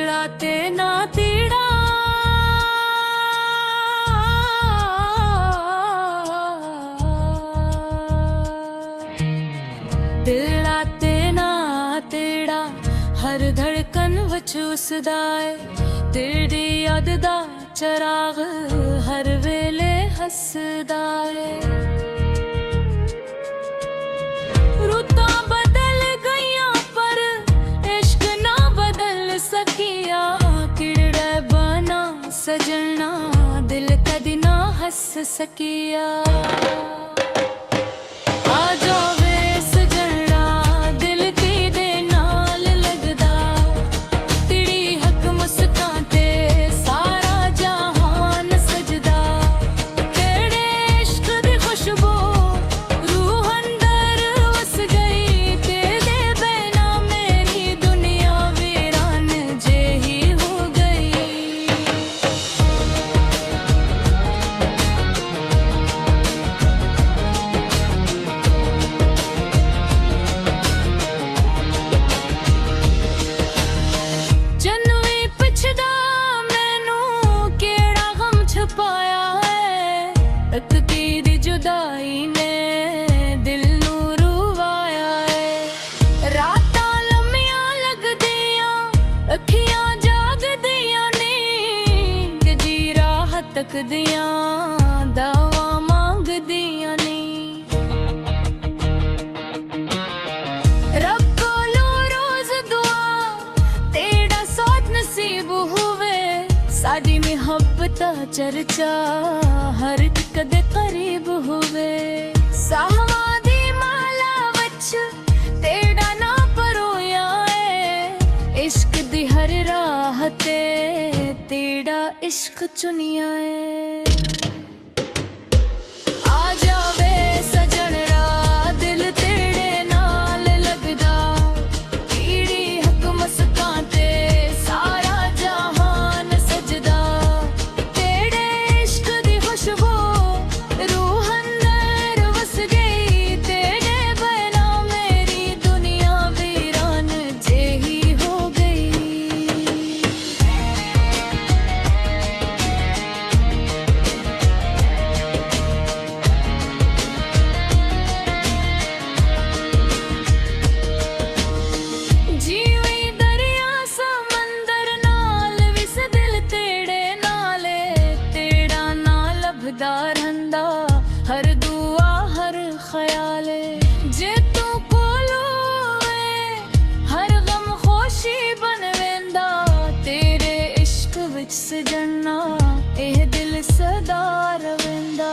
तिड़ा ते ना तिड़ा तिड़ा ते ना तिड़ा हर धड़कन विच उसदा ऐ तेरी याद दा चराग हर वेले हसदा ऐ। रुतां बदल गईयां पर इश्क ना बदल सकिया किड़े बना सजना दिल कदी ना हस सकिया। आ जावे सजना दिल तेरे नाल लगदा तेरी हक मुस्कान ते सारा जहान सजदा तेरे इश्क दी खुशबू रूह अंदर वस गई तेरे बिना मेरी दुनिया वीरान जेही हो गई। जनवी पिछदा मैनू केड़ा गम छुपाया है तकदी दी जुदाई ने दिल नू रुवाया है। रातां लम्मियां लगदियां अखियां जागदियां नींद दी राह तकदियां दवा मांगदियां नी। रब कोलों रोज दुआ तेरा साथ नसीब हुए साडी मोहब्बत दा चर्चा हर कदे करीब हुए। साहवा दी माला वच तेरा ना परोया है इश्क दी हर राह ते तेरा इश्क चुनिया है। आ जावे सजणा दिल तेरे नाल लगदा तेरी हक मुस्कान ते सारा जहान सजदा तेरे इश्क दी खुशबू रूह अंदर वस गई तेरे बिना मेरी दुनिया वीरान जेही हो गई। जीवी दरिया समंदर नाल विस दिल तेरे नाले तेरा ना लभदा रंदा हर दुआ हर ख्याले जे तू कोल होवे हर गम खुशी बन वेंदा तेरे इश्क विच सजना एह दिल सदा रवेंदा।